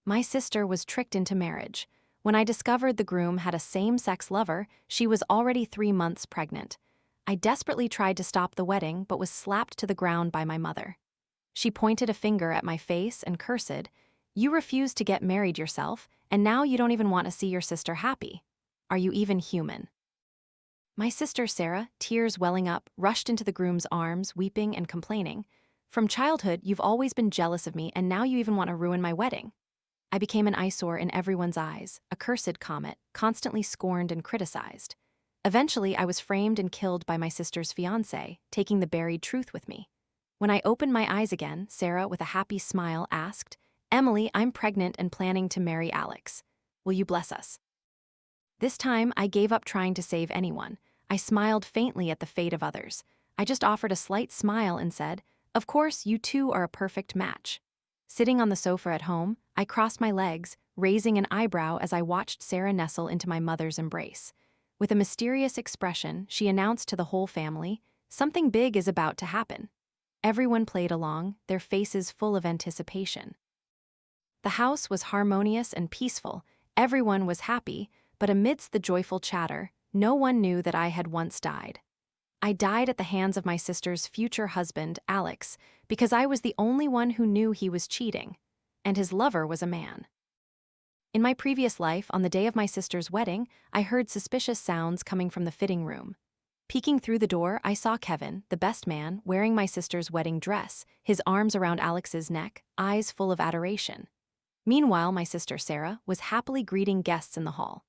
My sister was tricked into marriage. When I discovered the groom had a same-sex lover, she was already 3 months pregnant. I desperately tried to stop the wedding but was slapped to the ground by my mother. She pointed a finger at my face and cursed, "You refused to get married yourself, and now you don't even want to see your sister happy. Are you even human?" My sister Sarah, tears welling up, rushed into the groom's arms, weeping and complaining. "From childhood, you've always been jealous of me, and now you even want to ruin my wedding." I became an eyesore in everyone's eyes, a cursed comet, constantly scorned and criticized. Eventually, I was framed and killed by my sister's fiancé, taking the buried truth with me. When I opened my eyes again, Sarah, with a happy smile, asked, "Emily, I'm pregnant and planning to marry Alex. Will you bless us?" This time, I gave up trying to save anyone. I smiled faintly at the fate of others. I just offered a slight smile and said, "Of course, you two are a perfect match." Sitting on the sofa at home, I crossed my legs, raising an eyebrow as I watched Sarah nestle into my mother's embrace. With a mysterious expression, she announced to the whole family, "Something big is about to happen." Everyone played along, their faces full of anticipation. The house was harmonious and peaceful, everyone was happy, but amidst the joyful chatter, no one knew that I had once died. I died at the hands of my sister's future husband, Alex, because I was the only one who knew he was cheating, and his lover was a man. In my previous life, on the day of my sister's wedding, I heard suspicious sounds coming from the fitting room. Peeking through the door, I saw Kevin, the best man, wearing my sister's wedding dress, his arms around Alex's neck, eyes full of adoration. Meanwhile, my sister Sarah was happily greeting guests in the hall.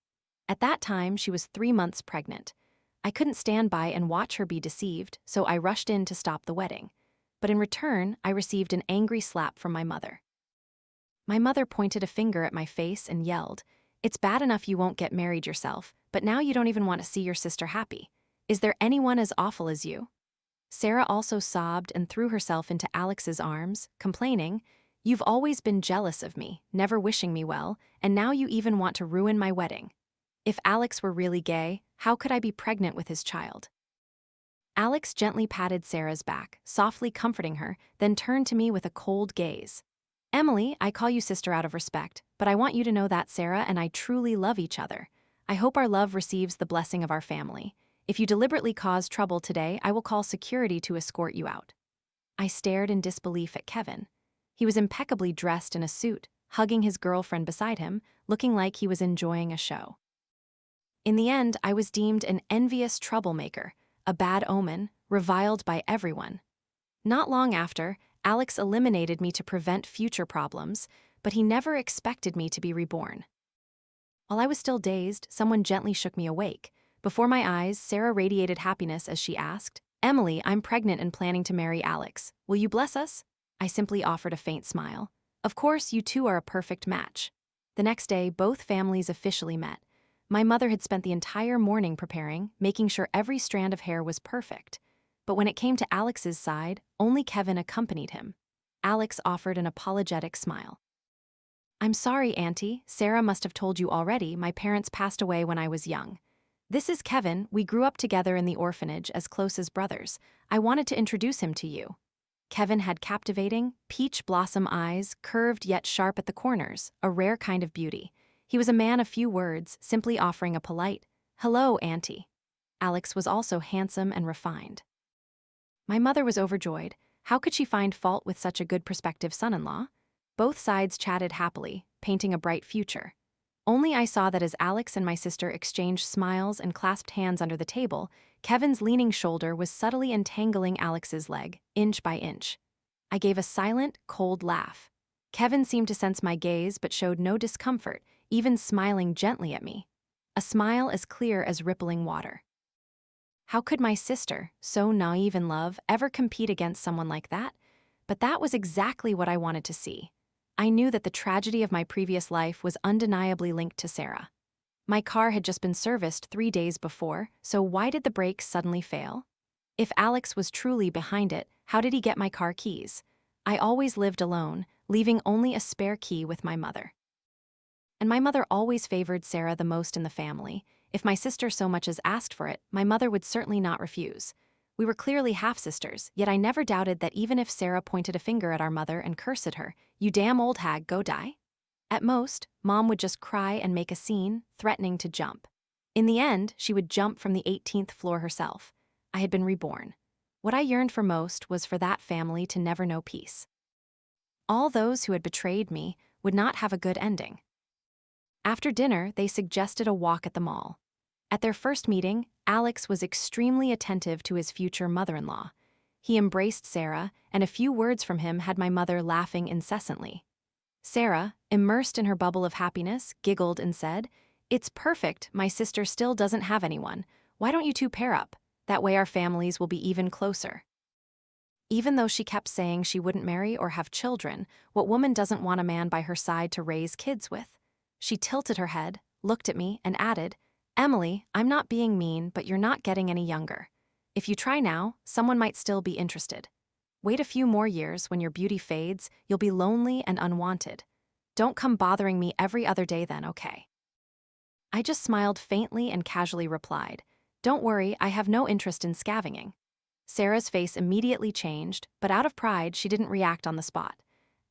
At that time, she was 3 months pregnant. I couldn't stand by and watch her be deceived, so I rushed in to stop the wedding. But in return, I received an angry slap from my mother. My mother pointed a finger at my face and yelled, "It's bad enough you won't get married yourself, but now you don't even want to see your sister happy. Is there anyone as awful as you?" Sarah also sobbed and threw herself into Alex's arms, complaining, "You've always been jealous of me, never wishing me well, and now you even want to ruin my wedding. If Alex were really gay, how could I be pregnant with his child?" Alex gently patted Sarah's back, softly comforting her, then turned to me with a cold gaze. "Emily, I call you sister out of respect, but I want you to know that Sarah and I truly love each other. I hope our love receives the blessing of our family. If you deliberately cause trouble today, I will call security to escort you out." I stared in disbelief at Kevin. He was impeccably dressed in a suit, hugging his girlfriend beside him, looking like he was enjoying a show. In the end, I was deemed an envious troublemaker, a bad omen, reviled by everyone. Not long after, Alex eliminated me to prevent future problems, but he never expected me to be reborn. While I was still dazed, someone gently shook me awake. Before my eyes, Sarah radiated happiness as she asked, "Emily, I'm pregnant and planning to marry Alex. Will you bless us?" I simply offered a faint smile. "Of course, you two are a perfect match." The next day, both families officially met. My mother had spent the entire morning preparing, making sure every strand of hair was perfect. But when it came to Alex's side, only Kevin accompanied him. Alex offered an apologetic smile. "I'm sorry, Auntie. Sarah must have told you already, my parents passed away when I was young. This is Kevin. We grew up together in the orphanage as close as brothers. I wanted to introduce him to you." Kevin had captivating, peach blossom eyes, curved yet sharp at the corners, a rare kind of beauty. He was a man of few words, simply offering a polite, "Hello, Auntie." Alex was also handsome and refined. My mother was overjoyed. How could she find fault with such a good prospective son-in-law? Both sides chatted happily, painting a bright future. Only I saw that as Alex and my sister exchanged smiles and clasped hands under the table, Kevin's leaning shoulder was subtly entangling Alex's leg, inch by inch. I gave a silent, cold laugh. Kevin seemed to sense my gaze but showed no discomfort, even smiling gently at me. A smile as clear as rippling water. How could my sister, so naive in love, ever compete against someone like that? But that was exactly what I wanted to see. I knew that the tragedy of my previous life was undeniably linked to Sarah. My car had just been serviced 3 days before, so why did the brakes suddenly fail? If Alex was truly behind it, how did he get my car keys? I always lived alone, leaving only a spare key with my mother. And my mother always favored Sarah the most in the family. If my sister so much as asked for it, my mother would certainly not refuse. We were clearly half-sisters, yet I never doubted that even if Sarah pointed a finger at our mother and cursed her, "You damn old hag, go die," At most, Mom would just cry and make a scene, threatening to jump. In the end, she would jump from the 18th floor herself. I had been reborn. What I yearned for most was for that family to never know peace. All those who had betrayed me would not have a good ending. After dinner, they suggested a walk at the mall. At their first meeting, Alex was extremely attentive to his future mother-in-law. He embraced Sarah, and a few words from him had my mother laughing incessantly. Sarah, immersed in her bubble of happiness, giggled and said, "It's perfect, my sister still doesn't have anyone. Why don't you two pair up? That way our families will be even closer." Even though she kept saying she wouldn't marry or have children, what woman doesn't want a man by her side to raise kids with? She tilted her head, looked at me, and added, "Emily, I'm not being mean, but you're not getting any younger. If you try now, someone might still be interested. Wait a few more years, when your beauty fades, you'll be lonely and unwanted. Don't come bothering me every other day then, okay?" I just smiled faintly and casually replied, "Don't worry, I have no interest in scavenging." Sarah's face immediately changed, but out of pride, she didn't react on the spot.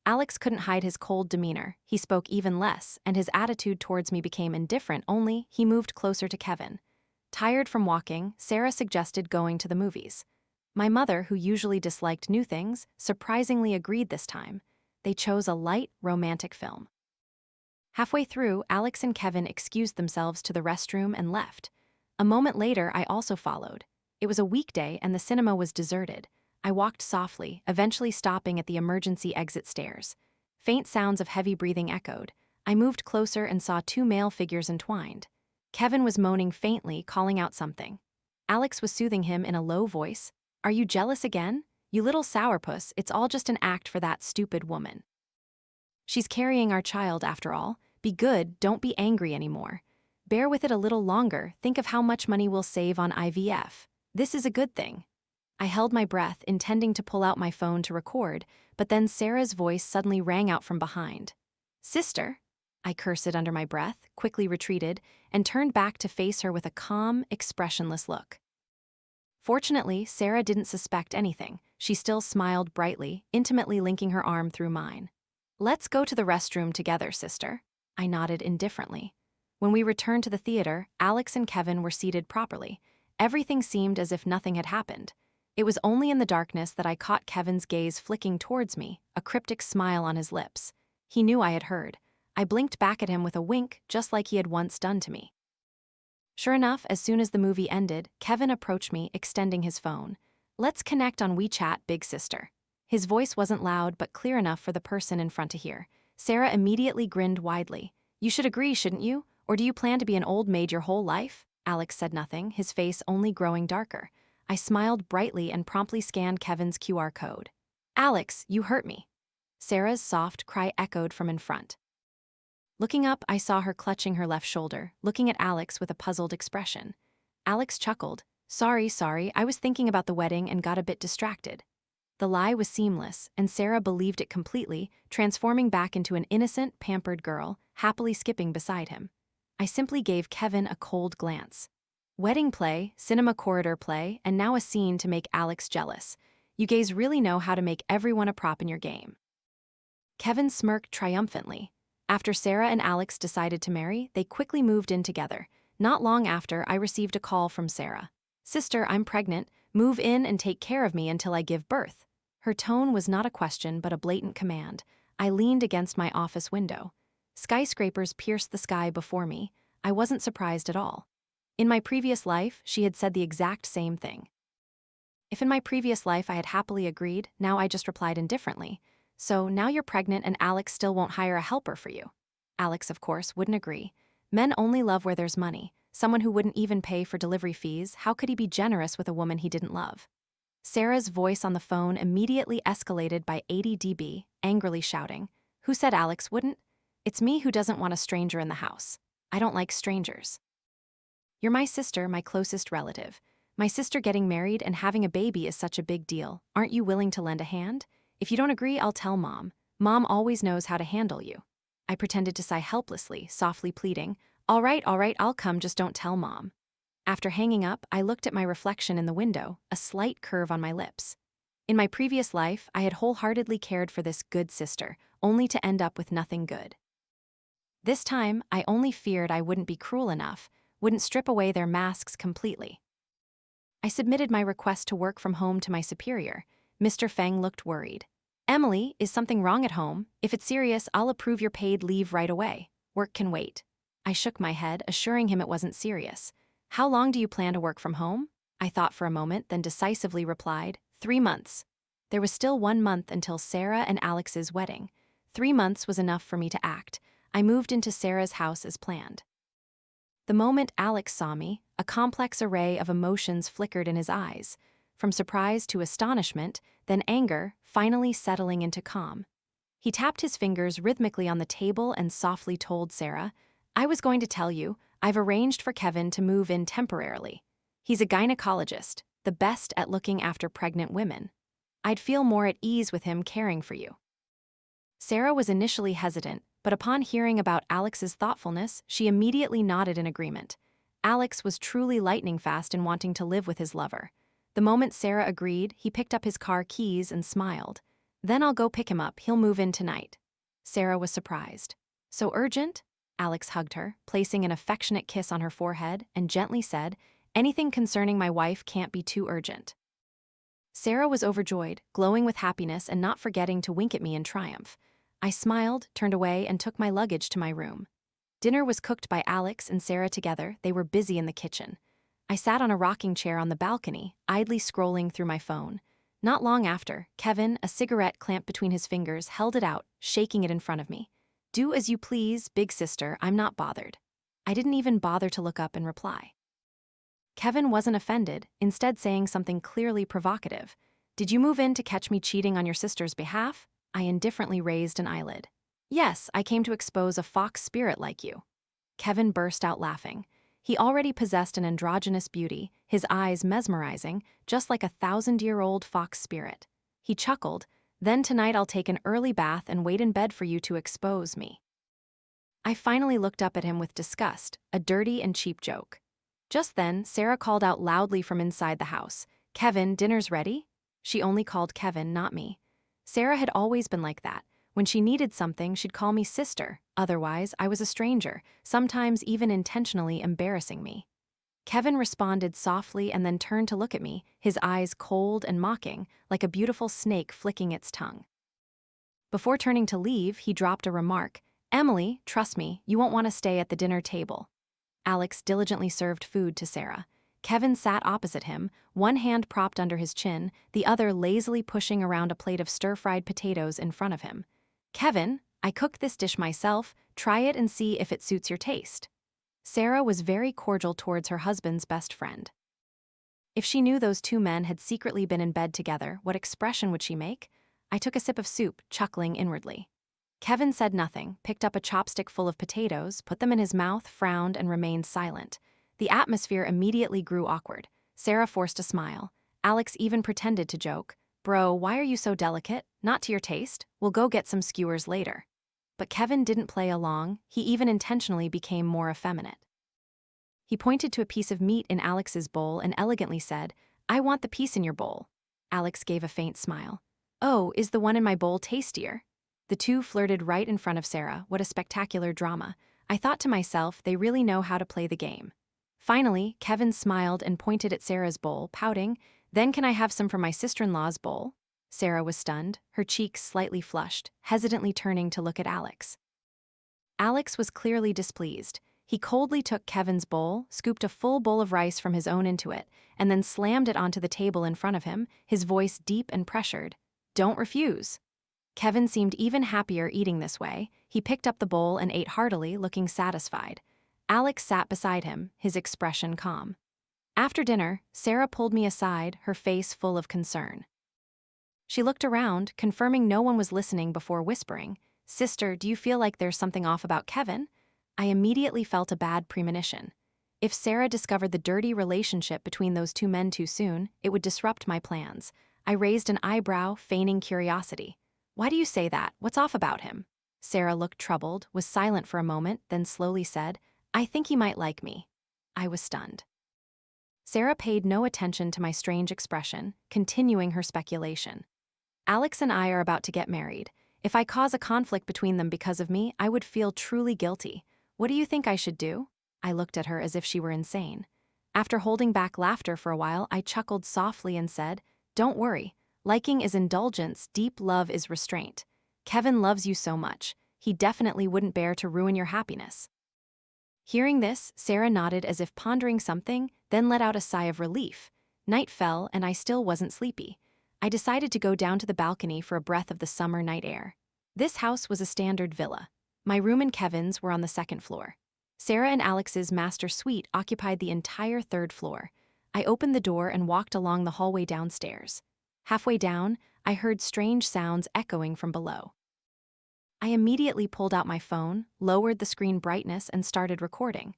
Alex couldn't hide his cold demeanor. He spoke even less, and his attitude towards me became indifferent, only he moved closer to Kevin. Tired from walking, Sarah suggested going to the movies. My mother, who usually disliked new things, surprisingly agreed this time. They chose a light, romantic film. Halfway through, Alex and Kevin excused themselves to the restroom and left. A moment later, I also followed. It was a weekday and the cinema was deserted. I walked softly, eventually stopping at the emergency exit stairs. Faint sounds of heavy breathing echoed. I moved closer and saw two male figures entwined. Kevin was moaning faintly, calling out something. Alex was soothing him in a low voice. "Are you jealous again? You little sourpuss, it's all just an act for that stupid woman. She's carrying our child after all. Be good, don't be angry anymore. Bear with it a little longer, think of how much money we'll save on IVF. This is a good thing." I held my breath, intending to pull out my phone to record, but then Sarah's voice suddenly rang out from behind. "Sister?" I cursed under my breath, quickly retreated, and turned back to face her with a calm, expressionless look. Fortunately, Sarah didn't suspect anything. She still smiled brightly, intimately linking her arm through mine. "Let's go to the restroom together, sister." I nodded indifferently. When we returned to the theater, Alex and Kevin were seated properly. Everything seemed as if nothing had happened. It was only in the darkness that I caught Kevin's gaze flicking towards me, a cryptic smile on his lips. He knew I had heard. I blinked back at him with a wink, just like he had once done to me. Sure enough, as soon as the movie ended, Kevin approached me, extending his phone. "Let's connect on WeChat, big sister." His voice wasn't loud, but clear enough for the person in front to hear. Sarah immediately grinned widely. "You should agree, shouldn't you? Or do you plan to be an old maid your whole life?" Alex said nothing, his face only growing darker. I smiled brightly and promptly scanned Kevin's QR code. "Alex, you hurt me." Sarah's soft cry echoed from in front. Looking up, I saw her clutching her left shoulder, looking at Alex with a puzzled expression. Alex chuckled. Sorry, I was thinking about the wedding and got a bit distracted." The lie was seamless, and Sarah believed it completely, transforming back into an innocent, pampered girl, happily skipping beside him. I simply gave Kevin a cold glance. Wedding play, cinema corridor play, and now a scene to make Alex jealous. You gays really know how to make everyone a prop in your game. Kevin smirked triumphantly. After Sarah and Alex decided to marry, they quickly moved in together. Not long after, I received a call from Sarah. "Sister, I'm pregnant. Move in and take care of me until I give birth." Her tone was not a question but a blatant command. I leaned against my office window. Skyscrapers pierced the sky before me. I wasn't surprised at all. In my previous life, she had said the exact same thing. If in my previous life I had happily agreed, now I just replied indifferently. "So now you're pregnant and Alex still won't hire a helper for you." Alex, of course, wouldn't agree. Men only love where there's money. Someone who wouldn't even pay for delivery fees, how could he be generous with a woman he didn't love? Sarah's voice on the phone immediately escalated by 80 dB, angrily shouting, "Who said Alex wouldn't? It's me who doesn't want a stranger in the house. I don't like strangers. You're my sister, my closest relative. My sister getting married and having a baby is such a big deal. Aren't you willing to lend a hand? If you don't agree, I'll tell Mom. Mom always knows how to handle you." I pretended to sigh helplessly, softly pleading, All right, I'll come, just don't tell Mom." After hanging up, I looked at my reflection in the window, a slight curve on my lips. In my previous life, I had wholeheartedly cared for this good sister, only to end up with nothing good. This time, I only feared I wouldn't be cruel enough, wouldn't strip away their masks completely. I submitted my request to work from home to my superior. Mr. Feng looked worried. Emily, is something wrong at home? If it's serious, I'll approve your paid leave right away. Work can wait. I shook my head, assuring him it wasn't serious. How long do you plan to work from home? I thought for a moment, then decisively replied, 3 months. There was still 1 month until Sarah and Alex's wedding. 3 months was enough for me to act. I moved into Sarah's house as planned. The moment Alex saw me, a complex array of emotions flickered in his eyes, from surprise to astonishment, then anger, finally settling into calm. He tapped his fingers rhythmically on the table and softly told Sarah, I was going to tell you, I've arranged for Kevin to move in temporarily. He's a gynecologist, the best at looking after pregnant women. I'd feel more at ease with him caring for you. Sarah was initially hesitant, but upon hearing about Alex's thoughtfulness, she immediately nodded in agreement. Alex was truly lightning fast in wanting to live with his lover. The moment Sarah agreed, he picked up his car keys and smiled. Then I'll go pick him up, he'll move in tonight. Sarah was surprised. So urgent? Alex hugged her, placing an affectionate kiss on her forehead, and gently said, anything concerning my wife can't be too urgent. Sarah was overjoyed, glowing with happiness and not forgetting to wink at me in triumph. I smiled, turned away, and took my luggage to my room. Dinner was cooked by Alex and Sarah together. They were busy in the kitchen. I sat on a rocking chair on the balcony, idly scrolling through my phone. Not long after, Kevin, a cigarette clamped between his fingers, held it out, shaking it in front of me. Do as you please, big sister, I'm not bothered. I didn't even bother to look up and reply. Kevin wasn't offended, instead saying something clearly provocative. Did you move in to catch me cheating on your sister's behalf? I indifferently raised an eyelid. Yes, I came to expose a fox spirit like you. Kevin burst out laughing. He already possessed an androgynous beauty, his eyes mesmerizing, just like a 1,000-year-old fox spirit. He chuckled, then tonight I'll take an early bath and wait in bed for you to expose me. I finally looked up at him with disgust, a dirty and cheap joke. Just then, Sarah called out loudly from inside the house, Kevin, dinner's ready? She only called Kevin, not me. Sarah had always been like that. When she needed something, she'd call me sister. Otherwise, I was a stranger, sometimes even intentionally embarrassing me. Kevin responded softly and then turned to look at me, his eyes cold and mocking, like a beautiful snake flicking its tongue. Before turning to leave, he dropped a remark. Emily, trust me, you won't want to stay at the dinner table. Alex diligently served food to Sarah. Kevin sat opposite him, one hand propped under his chin, the other lazily pushing around a plate of stir-fried potatoes in front of him. Kevin, I cooked this dish myself, try it and see if it suits your taste. Sarah was very cordial towards her husband's best friend. If she knew those two men had secretly been in bed together, what expression would she make? I took a sip of soup, chuckling inwardly. Kevin said nothing, picked up a chopstick full of potatoes, put them in his mouth, frowned, and remained silent. The atmosphere immediately grew awkward. Sarah forced a smile. Alex even pretended to joke. Bro, why are you so delicate? Not to your taste? We'll go get some skewers later. But Kevin didn't play along, he even intentionally became more effeminate. He pointed to a piece of meat in Alex's bowl and elegantly said, I want the piece in your bowl. Alex gave a faint smile. Oh, is the one in my bowl tastier? The two flirted right in front of Sarah. What a spectacular drama. I thought to myself, they really know how to play the game. Finally, Kevin smiled and pointed at Sarah's bowl, pouting, Then can I have some from my sister-in-law's bowl? Sarah was stunned, her cheeks slightly flushed, hesitantly turning to look at Alex. Alex was clearly displeased. He coldly took Kevin's bowl, scooped a full bowl of rice from his own into it, and then slammed it onto the table in front of him, his voice deep and pressured. Don't refuse. Kevin seemed even happier eating this way. He picked up the bowl and ate heartily, looking satisfied. Alex sat beside him, his expression calm. After dinner, Sarah pulled me aside, her face full of concern. She looked around, confirming no one was listening before whispering, Sister, do you feel like there's something off about Kevin? I immediately felt a bad premonition. If Sarah discovered the dirty relationship between those two men too soon, it would disrupt my plans. I raised an eyebrow, feigning curiosity. Why do you say that? What's off about him? Sarah looked troubled, was silent for a moment, then slowly said, I think he might like me. I was stunned. Sarah paid no attention to my strange expression, continuing her speculation. Alex and I are about to get married. If I cause a conflict between them because of me, I would feel truly guilty. What do you think I should do? I looked at her as if she were insane. After holding back laughter for a while, I chuckled softly and said, "Don't worry. Liking is indulgence, deep love is restraint. Kevin loves you so much. He definitely wouldn't bear to ruin your happiness." Hearing this, Sarah nodded as if pondering something, then let out a sigh of relief. Night fell, and I still wasn't sleepy. I decided to go down to the balcony for a breath of the summer night air. This house was a standard villa. My room and Kevin's were on the second floor. Sarah and Alex's master suite occupied the entire third floor. I opened the door and walked along the hallway downstairs. Halfway down, I heard strange sounds echoing from below. I immediately pulled out my phone, lowered the screen brightness, and started recording.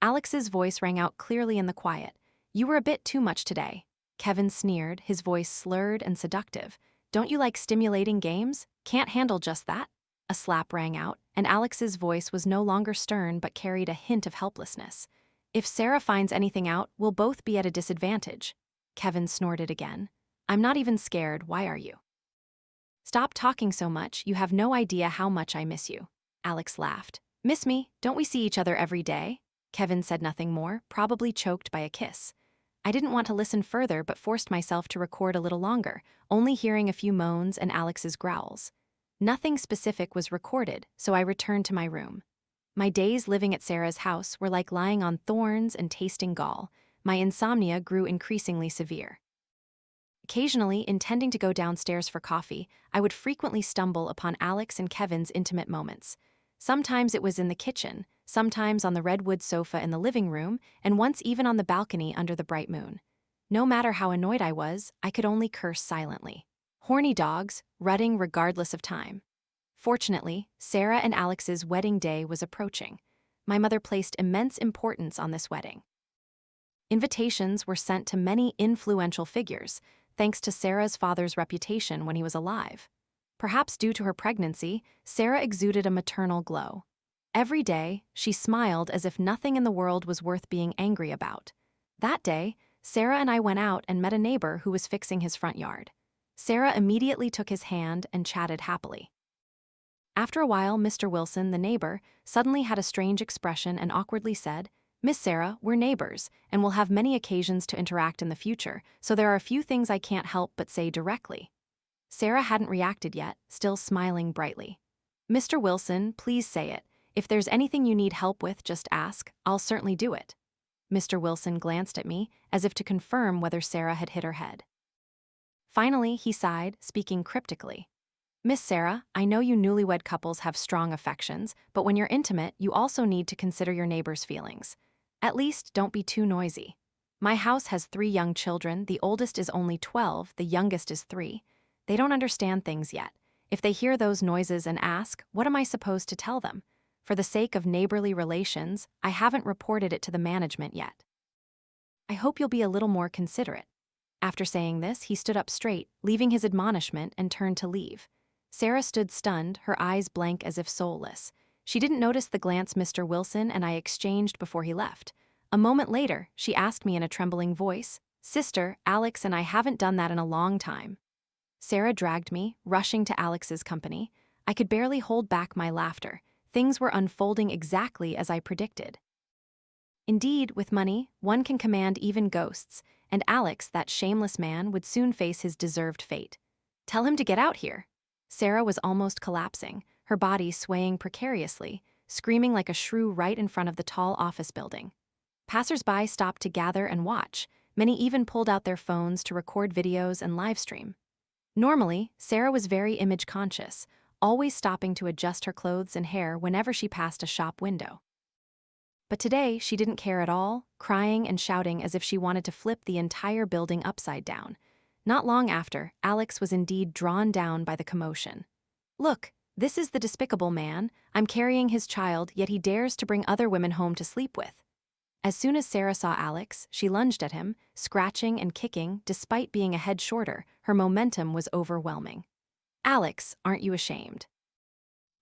Alex's voice rang out clearly in the quiet. "You were a bit too much today." Kevin sneered, his voice slurred and seductive. "Don't you like stimulating games? Can't handle just that?" A slap rang out, and Alex's voice was no longer stern but carried a hint of helplessness. "If Sarah finds anything out, we'll both be at a disadvantage." Kevin snorted again. "I'm not even scared, why are you?" "Stop talking so much, you have no idea how much I miss you." Alex laughed. "Miss me? Don't we see each other every day?" Kevin said nothing more, probably choked by a kiss. I didn't want to listen further but forced myself to record a little longer, only hearing a few moans and Alex's growls. Nothing specific was recorded, so I returned to my room. My days living at Sarah's house were like lying on thorns and tasting gall. My insomnia grew increasingly severe. Occasionally, intending to go downstairs for coffee, I would frequently stumble upon Alex and Kevin's intimate moments. Sometimes it was in the kitchen, sometimes on the redwood sofa in the living room, and once even on the balcony under the bright moon. No matter how annoyed I was, I could only curse silently. Horny dogs, rutting regardless of time. Fortunately, Sarah and Alex's wedding day was approaching. My mother placed immense importance on this wedding. Invitations were sent to many influential figures, thanks to Sarah's father's reputation when he was alive. Perhaps due to her pregnancy, Sarah exuded a maternal glow. Every day, she smiled as if nothing in the world was worth being angry about. That day, Sarah and I went out and met a neighbor who was fixing his front yard. Sarah immediately took his hand and chatted happily. After a while, Mr. Wilson, the neighbor, suddenly had a strange expression and awkwardly said, "Miss Sarah, we're neighbors, and we'll have many occasions to interact in the future, so there are a few things I can't help but say directly." Sarah hadn't reacted yet, still smiling brightly. "Mr. Wilson, please say it. If there's anything you need help with, just ask. I'll certainly do it." Mr. Wilson glanced at me, as if to confirm whether Sarah had hit her head. Finally, he sighed, speaking cryptically. "Miss Sarah, I know you newlywed couples have strong affections, but when you're intimate, you also need to consider your neighbors' feelings. At least, don't be too noisy. My house has 3 young children, the oldest is only 12, the youngest is 3. They don't understand things yet. If they hear those noises and ask, what am I supposed to tell them? For the sake of neighborly relations, I haven't reported it to the management yet. I hope you'll be a little more considerate." After saying this, he stood up straight, leaving his admonishment, and turned to leave. Sarah stood stunned, her eyes blank as if soulless. She didn't notice the glance Mr. Wilson and I exchanged before he left. A moment later, she asked me in a trembling voice, "Sister, Alex and I haven't done that in a long time." Sarah dragged me, rushing to Alex's company. I could barely hold back my laughter. Things were unfolding exactly as I predicted. Indeed, with money, one can command even ghosts, and Alex, that shameless man, would soon face his deserved fate. "Tell him to get out here." Sarah was almost collapsing, her body swaying precariously, screaming like a shrew right in front of the tall office building. Passers-by stopped to gather and watch. Many even pulled out their phones to record videos and livestream. Normally, Sarah was very image-conscious, always stopping to adjust her clothes and hair whenever she passed a shop window. But today, she didn't care at all, crying and shouting as if she wanted to flip the entire building upside down. Not long after, Alex was indeed drawn down by the commotion. "Look, this is the despicable man. I'm carrying his child, yet he dares to bring other women home to sleep with." As soon as Sarah saw Alex, she lunged at him, scratching and kicking. Despite being a head shorter, her momentum was overwhelming. "Alex, aren't you ashamed?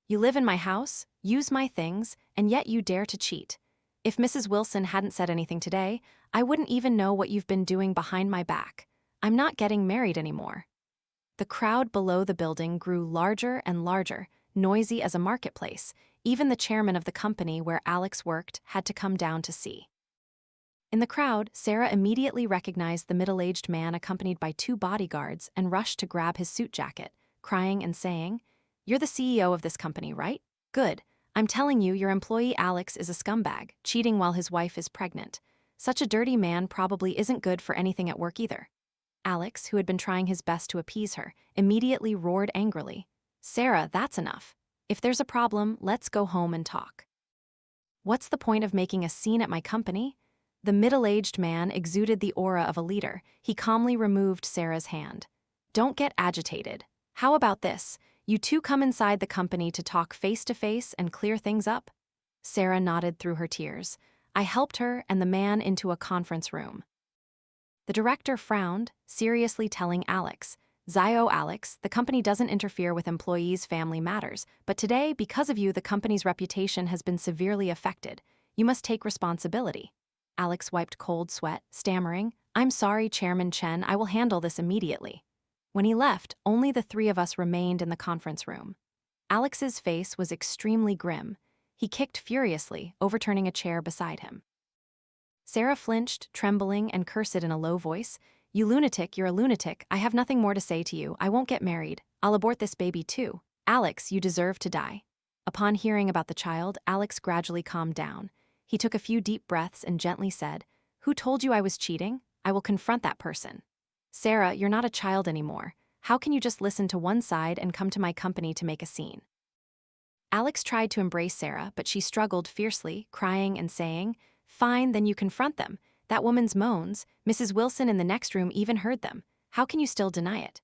You live in my house, use my things, and yet you dare to cheat. If Mrs. Wilson hadn't said anything today, I wouldn't even know what you've been doing behind my back. I'm not getting married anymore." The crowd below the building grew larger and larger, noisy as a marketplace. Even the chairman of the company where Alex worked had to come down to see. In the crowd, Sarah immediately recognized the middle-aged man accompanied by 2 bodyguards and rushed to grab his suit jacket, crying and saying, "You're the CEO of this company, right? Good. I'm telling you, your employee Alex is a scumbag, cheating while his wife is pregnant. Such a dirty man probably isn't good for anything at work either." Alex, who had been trying his best to appease her, immediately roared angrily, "Sarah, that's enough. If there's a problem, let's go home and talk." "What's the point of making a scene at my company?" The middle-aged man exuded the aura of a leader. He calmly removed Sarah's hand. "Don't get agitated. How about this? You two come inside the company to talk face-to-face and clear things up." Sarah nodded through her tears. I helped her and the man into a conference room. The director frowned, seriously telling Alex, Alex, the company doesn't interfere with employees' family matters, but today, because of you, the company's reputation has been severely affected. You must take responsibility." Alex wiped cold sweat, stammering, "I'm sorry, Chairman Chen, I will handle this immediately." When he left, only the 3 of us remained in the conference room. Alex's face was extremely grim. He kicked furiously, overturning a chair beside him. Sarah flinched, trembling, and cursed in a low voice, "You lunatic, you're a lunatic. I have nothing more to say to you. I won't get married. I'll abort this baby too. Alex, you deserve to die." Upon hearing about the child, Alex gradually calmed down. He took a few deep breaths and gently said, "Who told you I was cheating? I will confront that person." "Sarah, you're not a child anymore. How can you just listen to one side and come to my company to make a scene?" Alex tried to embrace Sarah, but she struggled fiercely, crying and saying, "Fine, then you confront them. That woman's moans, Mrs. Wilson in the next room even heard them. How can you still deny it?"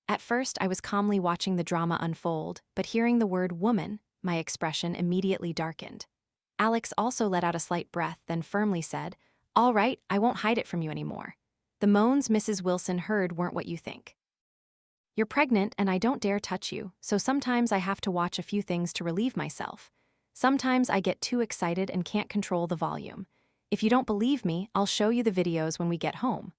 At first, I was calmly watching the drama unfold, but hearing the word woman, my expression immediately darkened. Alex also let out a slight breath, then firmly said, "All right, I won't hide it from you anymore. The moans Mrs. Wilson heard weren't what you think. You're pregnant and I don't dare touch you, so sometimes I have to watch a few things to relieve myself. Sometimes I get too excited and can't control the volume. If you don't believe me, I'll show you the videos when we get home."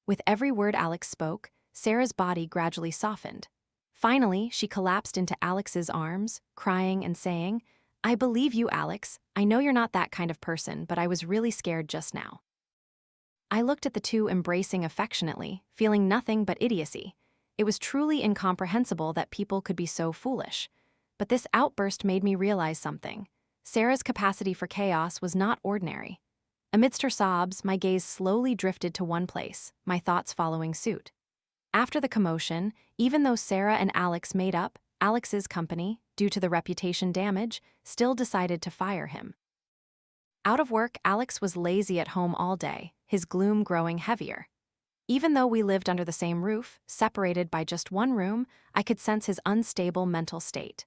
With every word Alex spoke, Sarah's body gradually softened. Finally, she collapsed into Alex's arms, crying and saying, "I believe you, Alex. I know you're not that kind of person, but I was really scared just now." I looked at the two embracing affectionately, feeling nothing but idiocy. It was truly incomprehensible that people could be so foolish. But this outburst made me realize something. Sarah's capacity for chaos was not ordinary. Amidst her sobs, my gaze slowly drifted to one place, my thoughts following suit. After the commotion, even though Sarah and Alex made up, Alex's company, due to the reputation damage, still decided to fire him. Out of work, Alex was lazy at home all day, his gloom growing heavier. Even though we lived under the same roof, separated by just one room, I could sense his unstable mental state.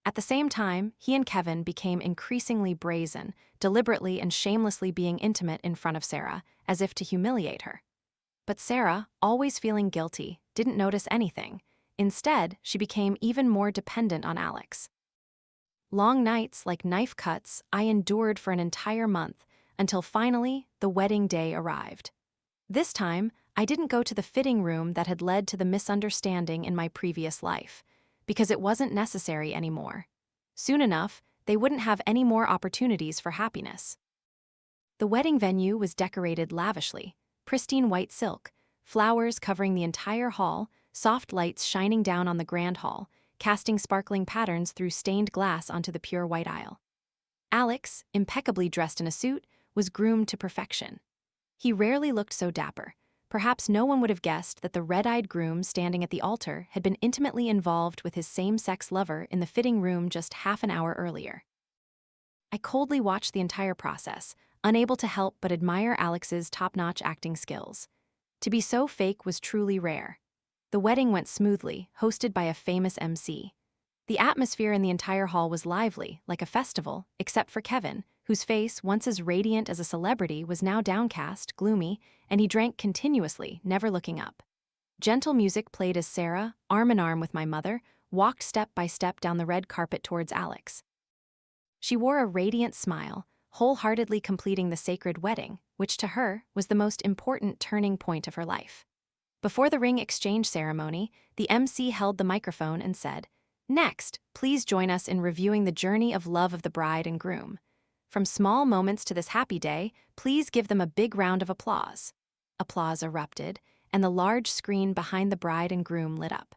At the same time, he and Kevin became increasingly brazen, deliberately and shamelessly being intimate in front of Sarah, as if to humiliate her. But Sarah, always feeling guilty, didn't notice anything. Instead, she became even more dependent on Alex. Long nights, like knife cuts, I endured for an entire month, until finally, the wedding day arrived. This time, I didn't go to the fitting room that had led to the misunderstanding in my previous life, because it wasn't necessary anymore. Soon enough, they wouldn't have any more opportunities for happiness. The wedding venue was decorated lavishly, pristine white silk, flowers covering the entire hall, soft lights shining down on the grand hall, casting sparkling patterns through stained glass onto the pure white aisle. Alex, impeccably dressed in a suit, was groomed to perfection. He rarely looked so dapper. Perhaps no one would have guessed that the red-eyed groom standing at the altar had been intimately involved with his same-sex lover in the fitting room just half an hour earlier. I coldly watched the entire process, unable to help but admire Alex's top-notch acting skills. To be so fake was truly rare. The wedding went smoothly, hosted by a famous MC. The atmosphere in the entire hall was lively, like a festival, except for Kevin, whose face, once as radiant as a celebrity, was now downcast, gloomy, and he drank continuously, never looking up. Gentle music played as Sarah, arm in arm with my mother, walked step by step down the red carpet towards Alex. She wore a radiant smile, wholeheartedly completing the sacred wedding, which to her was the most important turning point of her life. Before the ring exchange ceremony, the MC held the microphone and said, "Next, please join us in reviewing the journey of love of the bride and groom. From small moments to this happy day, please give them a big round of applause." Applause erupted, and the large screen behind the bride and groom lit up.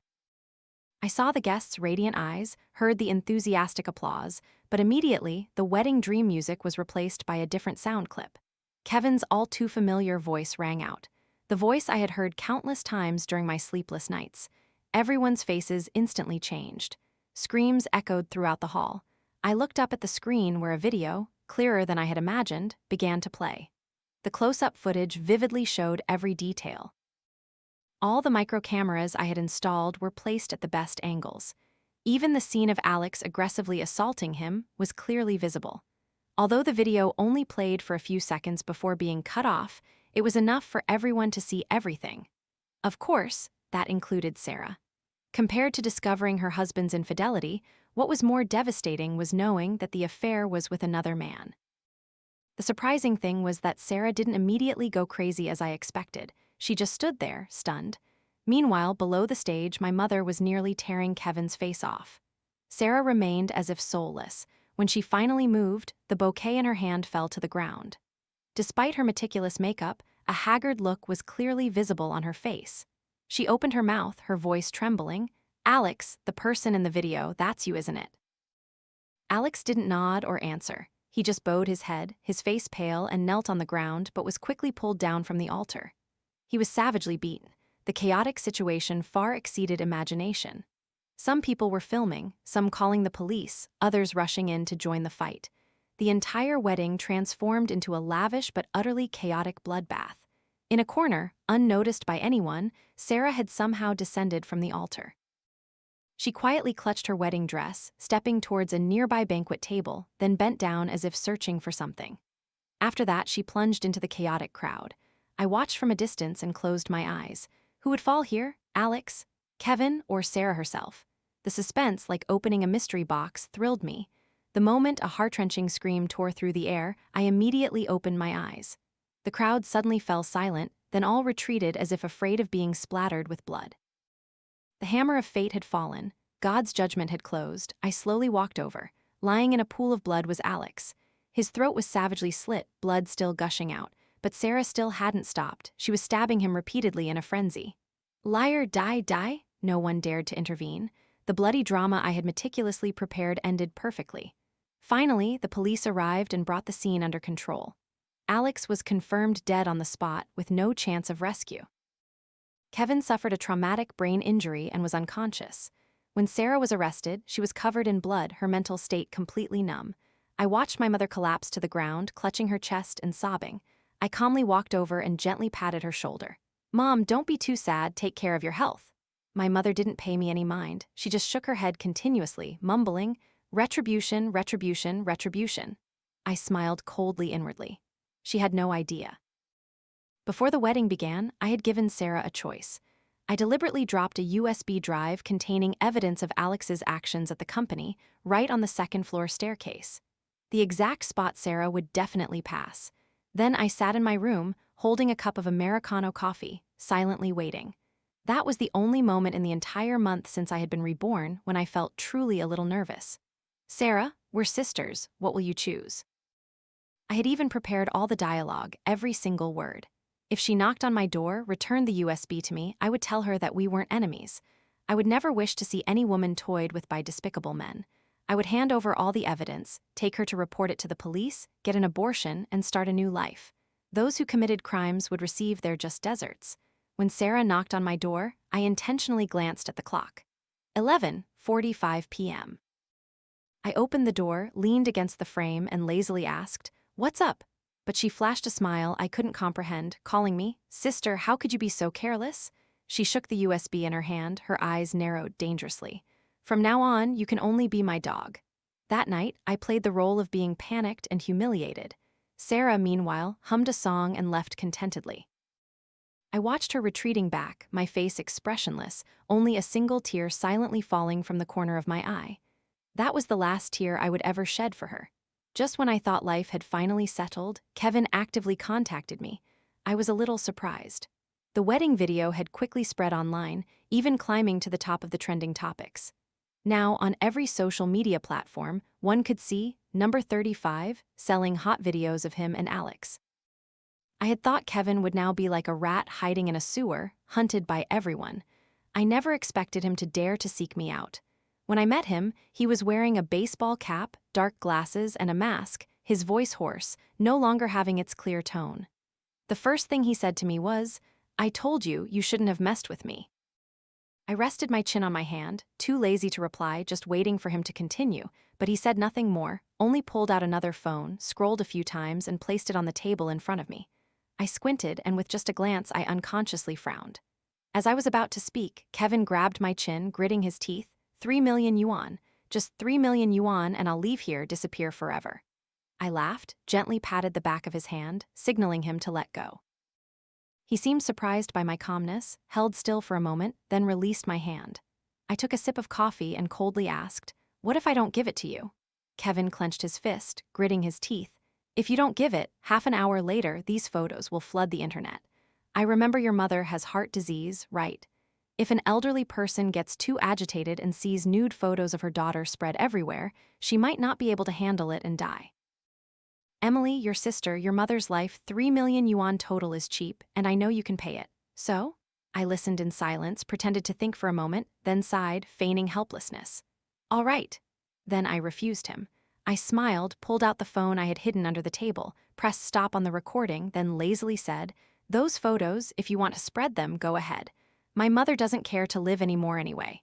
I saw the guests' radiant eyes, heard the enthusiastic applause, but immediately, the wedding dream music was replaced by a different sound clip. Kevin's all-too-familiar voice rang out, the voice I had heard countless times during my sleepless nights. Everyone's faces instantly changed. Screams echoed throughout the hall. I looked up at the screen where a video, clearer than I had imagined, began to play. The close-up footage vividly showed every detail. All the micro cameras I had installed were placed at the best angles. Even the scene of Alex aggressively assaulting him was clearly visible. Although the video only played for a few seconds before being cut off, it was enough for everyone to see everything. Of course, that included Sarah. Compared to discovering her husband's infidelity, what was more devastating was knowing that the affair was with another man. The surprising thing was that Sarah didn't immediately go crazy as I expected. She just stood there, stunned. Meanwhile, below the stage, my mother was nearly tearing Kevin's face off. Sarah remained as if soulless. When she finally moved, the bouquet in her hand fell to the ground. Despite her meticulous makeup, a haggard look was clearly visible on her face. She opened her mouth, her voice trembling. "Alex, the person in the video, that's you, isn't it?" Alex didn't nod or answer. He just bowed his head, his face pale, and knelt on the ground, but was quickly pulled down from the altar. He was savagely beaten. The chaotic situation far exceeded imagination. Some people were filming, some calling the police, others rushing in to join the fight. The entire wedding transformed into a lavish but utterly chaotic bloodbath. In a corner, unnoticed by anyone, Sarah had somehow descended from the altar. She quietly clutched her wedding dress, stepping towards a nearby banquet table, then bent down as if searching for something. After that, she plunged into the chaotic crowd. I watched from a distance and closed my eyes. Who would fall here? Alex, Kevin, or Sarah herself? The suspense, like opening a mystery box, thrilled me. The moment a heart-wrenching scream tore through the air, I immediately opened my eyes. The crowd suddenly fell silent, then all retreated as if afraid of being splattered with blood. The hammer of fate had fallen. God's judgment had closed. I slowly walked over. Lying in a pool of blood was Alex. His throat was savagely slit, blood still gushing out. But Sarah still hadn't stopped. She was stabbing him repeatedly in a frenzy. "Liar, die, die?" No one dared to intervene. The bloody drama I had meticulously prepared ended perfectly. Finally, the police arrived and brought the scene under control. Alex was confirmed dead on the spot, with no chance of rescue. Kevin suffered a traumatic brain injury and was unconscious. When Sarah was arrested, she was covered in blood, her mental state completely numb. I watched my mother collapse to the ground, clutching her chest and sobbing. I calmly walked over and gently patted her shoulder. "Mom, don't be too sad, take care of your health." My mother didn't pay me any mind. She just shook her head continuously, mumbling, "Retribution, retribution, retribution." I smiled coldly inwardly. She had no idea. Before the wedding began, I had given Sarah a choice. I deliberately dropped a USB drive containing evidence of Alex's actions at the company right on the second-floor staircase. The exact spot Sarah would definitely pass. Then I sat in my room, holding a cup of Americano coffee, silently waiting. That was the only moment in the entire month since I had been reborn when I felt truly a little nervous. "Sarah, we're sisters. What will you choose?" I had even prepared all the dialogue, every single word. If she knocked on my door, returned the USB to me, I would tell her that we weren't enemies. I would never wish to see any woman toyed with by despicable men. I would hand over all the evidence, take her to report it to the police, get an abortion, and start a new life. Those who committed crimes would receive their just deserts. When Sarah knocked on my door, I intentionally glanced at the clock. 11:45 p.m. I opened the door, leaned against the frame, and lazily asked, "What's up?" But she flashed a smile I couldn't comprehend, calling me, "Sister, how could you be so careless?" She shook the USB in her hand, her eyes narrowed dangerously. "From now on, you can only be my dog." That night, I played the role of being panicked and humiliated. Sarah, meanwhile, hummed a song and left contentedly. I watched her retreating back, my face expressionless, only a single tear silently falling from the corner of my eye. That was the last tear I would ever shed for her. Just when I thought life had finally settled, Kevin actively contacted me. I was a little surprised. The wedding video had quickly spread online, even climbing to the top of the trending topics. Now, on every social media platform, one could see number 35 selling hot videos of him and Alex. I had thought Kevin would now be like a rat hiding in a sewer, hunted by everyone. I never expected him to dare to seek me out. When I met him, he was wearing a baseball cap, dark glasses, and a mask, his voice hoarse, no longer having its clear tone. The first thing he said to me was, "I told you, you shouldn't have messed with me." I rested my chin on my hand, too lazy to reply, just waiting for him to continue, but he said nothing more, only pulled out another phone, scrolled a few times, and placed it on the table in front of me. I squinted, and with just a glance, I unconsciously frowned. As I was about to speak, Kevin grabbed my chin, gritting his teeth. 3 million yuan. Just 3 million yuan, and I'll leave here, disappear forever. I laughed, gently patted the back of his hand, signaling him to let go. He seemed surprised by my calmness, held still for a moment, then released my hand. I took a sip of coffee and coldly asked, "What if I don't give it to you?" Kevin clenched his fist, gritting his teeth. "If you don't give it, half an hour later, these photos will flood the internet. I remember your mother has heart disease, right? If an elderly person gets too agitated and sees nude photos of her daughter spread everywhere, she might not be able to handle it and die. Emily, your sister, your mother's life, 3 million yuan total is cheap, and I know you can pay it. So?" I listened in silence, pretended to think for a moment, then sighed, feigning helplessness. "All right." Then I refused him. I smiled, pulled out the phone I had hidden under the table, pressed stop on the recording, then lazily said, "Those photos, if you want to spread them, go ahead. My mother doesn't care to live anymore anyway.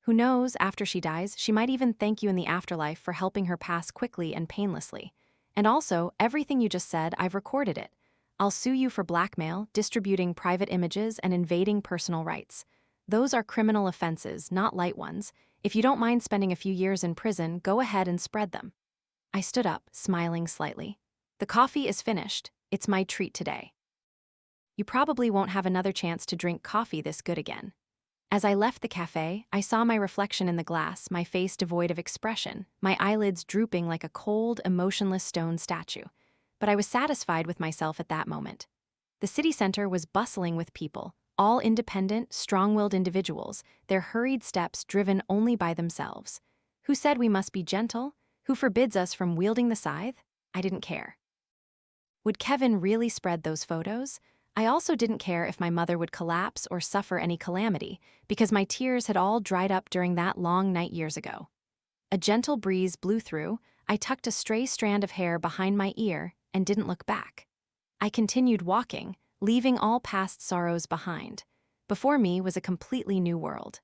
Who knows, after she dies, she might even thank you in the afterlife for helping her pass quickly and painlessly. And also, everything you just said, I've recorded it. I'll sue you for blackmail, distributing private images, and invading personal rights. Those are criminal offenses, not light ones. If you don't mind spending a few years in prison, go ahead and spread them." I stood up, smiling slightly. "The coffee is finished. It's my treat today. You probably won't have another chance to drink coffee this good again." As I left the cafe, I saw my reflection in the glass, my face devoid of expression, my eyelids drooping like a cold, emotionless stone statue. But I was satisfied with myself at that moment. The city center was bustling with people, all independent, strong-willed individuals, their hurried steps driven only by themselves. Who said we must be gentle? Who forbids us from wielding the scythe? I didn't care. Would Kevin really spread those photos? I also didn't care if my mother would collapse or suffer any calamity, because my tears had all dried up during that long night years ago. A gentle breeze blew through, I tucked a stray strand of hair behind my ear and didn't look back. I continued walking, leaving all past sorrows behind. Before me was a completely new world.